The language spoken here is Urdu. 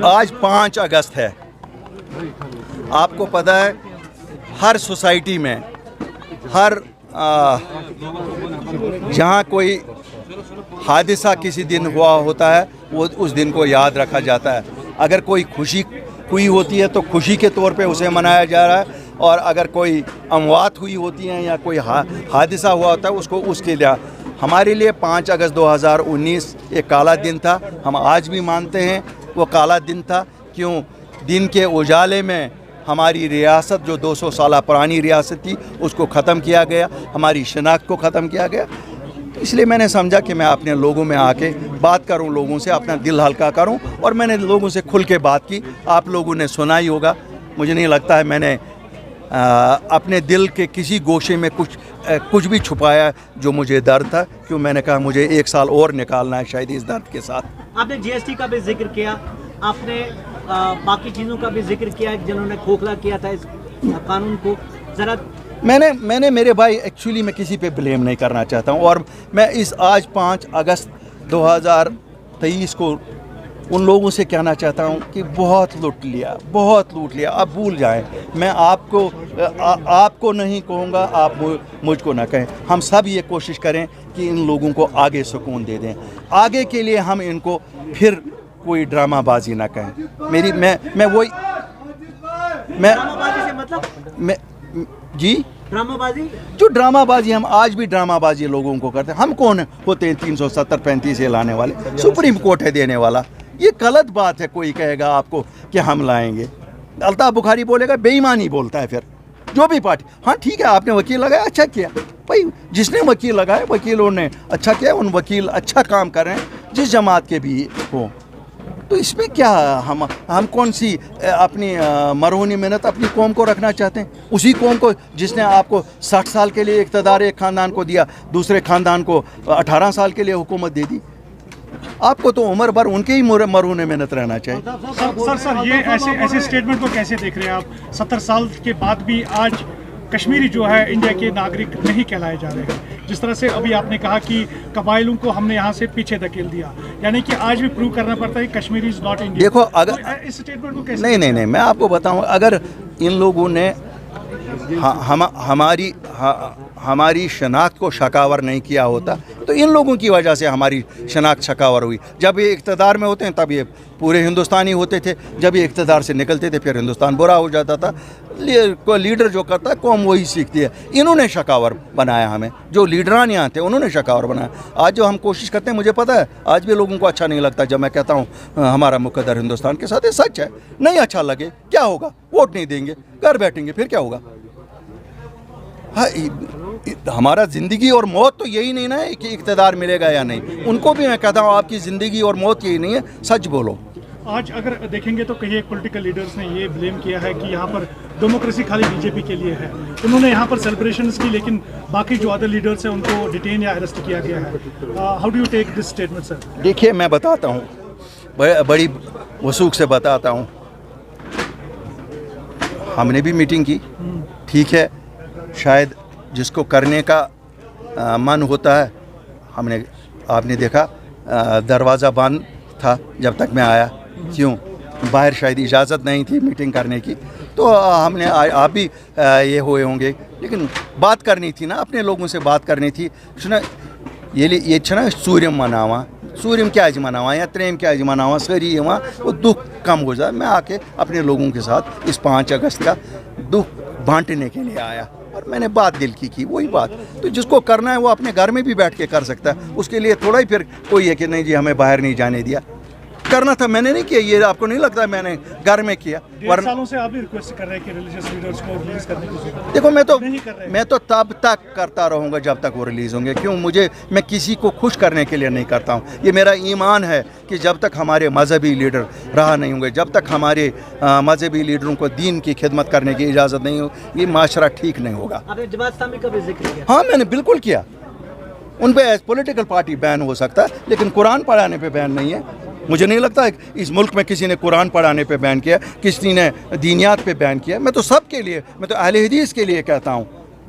آج 5 اگست ہے. آپ کو پتہ ہے ہر سوسائٹی میں ہر جہاں کوئی حادثہ کسی دن ہوا ہوتا ہے وہ اس دن کو یاد رکھا جاتا ہے. اگر کوئی خوشی ہوئی ہوتی ہے تو خوشی کے طور پہ اسے منایا جا رہا ہے, اور اگر کوئی اموات ہوئی ہوتی ہیں یا کوئی حادثہ ہوا ہوتا ہے اس کے لیے ہمارے لیے 5 اگست 2019 ایک کالا دن تھا. ہم آج بھی مانتے ہیں وہ کالا دن تھا. کیوں؟ دن کے اجالے میں ہماری ریاست جو 200 سالہ پرانی ریاست تھی اس کو ختم کیا گیا, ہماری شناخت کو ختم کیا گیا. اس لیے میں نے سمجھا کہ میں اپنے لوگوں میں آ کے بات کروں, لوگوں سے اپنا دل ہلکا کروں, اور میں نے لوگوں سے کھل کے بات کی. آپ لوگوں نے سنا ہی ہوگا. مجھے نہیں لگتا ہے میں نے اپنے دل کے کسی گوشے میں کچھ بھی چھپایا جو مجھے درد تھا. کیوں؟ میں نے کہا مجھے 1 سال اور نکالنا ہے شاید اس درد کے ساتھ. آپ نے جی ایس ٹی کا بھی ذکر کیا, آپ نے باقی چیزوں کا بھی ذکر کیا جنہوں نے کھوکھلا کیا تھا اس قانون کو. ذرا میں نے میرے بھائی ایکچولی میں کسی پہ بلیم نہیں کرنا چاہتا ہوں, اور میں آج 5 اگست 2023 کو ان لوگوں سے کہنا چاہتا ہوں کہ بہت لوٹ لیا. اب بھول جائیں. میں آپ کو نہیں کہوں گا, آپ مجھ کو نہ کہیں. ہم سب یہ کوشش کریں کہ ان لوگوں کو آگے سکون دے دیں. آگے کے لیے ہم ان کو پھر کوئی ڈرامہ بازی نہ کہیں. جی ڈرامہ بازی, جو ڈرامہ بازی ہم آج بھی ڈرامہ بازی لوگوں کو کرتے ہیں. ہم کون ہوتے ہیں 370-35 لانے والے؟ سپریم کورٹ ہے دینے والا. یہ غلط بات ہے. کوئی کہے گا آپ کو کہ ہم لائیں گے, الطاف بخاری بولے گا بے ایمانی بولتا ہے. پھر جو بھی پارٹی, ہاں ٹھیک ہے آپ نے وکیل لگایا, اچھا کیا بھائی. جس نے وکیل لگائے وکیلوں نے اچھا کیا. ان وکیل اچھا کام کر رہے ہیں جس جماعت کے بھی ہوں. تو اس میں کیا ہم کون سی اپنی مرہونی محنت اپنی قوم کو رکھنا چاہتے ہیں؟ اسی قوم کو جس نے آپ کو 60 سال کے لیے اقتدار ایک خاندان کو دیا, دوسرے خاندان کو 18 سال کے لیے حکومت دے دی. آپ کو تو عمر بھر ان کے ہی مرہون محنت رہنا چاہیے. سر یہ ایسے سٹیٹمنٹ کو کیسے دیکھ رہے ہیں آپ؟ 70 سال کے بعد بھی آج کشمیری جو ہے انڈیا کے ناگرک نہیں کہلائے جا رہے ہیں. جس طرح سے ابھی آپ نے کہا کہ قبائلوں کو ہم نے یہاں سے پیچھے دھکیل دیا, یعنی کہ آج بھی پروو کرنا پڑتا ہے کہ کشمیری از ناٹ انڈیا. دیکھو اگر اس سٹیٹمنٹ کو کیسے نہیں میں آپ کو بتاؤں, اگر ان لوگوں نے ہماری شناخت کو شکاور نہیں کیا ہوتا تو ان لوگوں کی وجہ سے ہماری شناخت شکاور ہوئی. جب یہ اقتدار میں ہوتے ہیں تب یہ پورے ہندوستانی ہوتے تھے, جب یہ اقتدار سے نکلتے تھے پھر ہندوستان برا ہو جاتا تھا. کوئی لیڈر جو کرتا ہے قوم وہی سیکھتی ہے. انہوں نے شکاور بنایا ہمیں, جو لیڈران یہاں تھے انہوں نے شکاور بنایا. آج جو ہم کوشش کرتے ہیں, مجھے پتہ ہے آج بھی لوگوں کو اچھا نہیں لگتا جب میں کہتا ہوں ہمارا مقدر ہندوستان کے ساتھ. یہ سچ ہے. نہیں اچھا لگے کیا ہوگا؟ ووٹ نہیں دیں گے, گھر بیٹھیں گے, پھر کیا ہوگا؟ ہمارا زندگی اور موت تو یہی نہیں نا ہے کہ اقتدار ملے گا یا نہیں. ان کو بھی میں کہتا ہوں آپ کی زندگی اور موت یہی نہیں ہے, سچ بولو. آج اگر دیکھیں گے تو کئی ایک پولیٹیکل لیڈرز نے یہ بلیم کیا ہے کہ یہاں پر ڈیموکریسی خالی بی جے پی کے لیے ہے. انہوں نے یہاں پر سیلیبریشنز کی, لیکن باقی جو ادر لیڈرز ہیں ان کو ڈیٹین یا اریسٹ کیا گیا ہے. How do you take this statement sir? دیکھیے میں بتاتا ہوں, بڑی وثوق سے بتاتا ہوں. ہم نے بھی میٹنگ کی, ٹھیک ہے, شاید جس کو کرنے کا من ہوتا ہے. آپ نے دیکھا دروازہ بند تھا جب تک میں آیا. کیوں؟ باہر شاید اجازت نہیں تھی میٹنگ کرنے کی, تو ہم نے آپ بھی یہ ہوئے ہوں گے, لیکن بات کرنی تھی نا, اپنے لوگوں سے بات کرنی تھی. یہ چھنا سوریم مناوا, سوریم کیا مناوا یا تریم کیا مناوا, ساری یہاں وہ دکھ کم ہو جائے. میں آ کے اپنے لوگوں کے ساتھ اس 5 اگست کا دکھ بانٹنے کے لیے آیا, اور میں نے بات دل کی وہی بات. تو جس کو کرنا ہے وہ اپنے گھر میں بھی بیٹھ کے کر سکتا ہے. اس کے لیے تھوڑا ہی پھر کوئی ہے کہ نہیں جی ہمیں باہر نہیں جانے دیا. کرنا تھا, میں نے نہیں کیا. یہ آپ کو نہیں لگتا میں نے گھر میں کیا؟ 1.5 سالوں سے آپ بھی ریکویسٹ کر رہے ہیں کہ ریلیجیس لیڈرز کو ریلیز کرنے کی ضرورت. دیکھو میں تو تب تک کرتا رہوں گا جب تک وہ ریلیز ہوں گے. کیوں؟ میں کسی کو خوش کرنے کے لیے نہیں کرتا ہوں. یہ میرا ایمان ہے کہ جب تک ہمارے مذہبی لیڈر رہا نہیں ہوں گے, جب تک ہمارے مذہبی لیڈروں کو دین کی خدمت کرنے کی اجازت نہیں ہوگی, یہ معاشرہ ٹھیک نہیں ہوگا. آپ نے جماعت اسلامی کا بھی ذکر کیا. ہاں میں نے بالکل کیا. ان پہ ایز پولیٹیکل پارٹی بین ہو سکتا ہے, لیکن قرآن پڑھانے پہ بین نہیں ہے. مجھے نہیں لگتا اس ملک میں کسی نے قرآن پڑھانے پہ بین کیا, کسی نے دینیات پہ بین کیا. میں تو سب کے لیے, میں تو اہل حدیث کے لیے کہتا ہوں.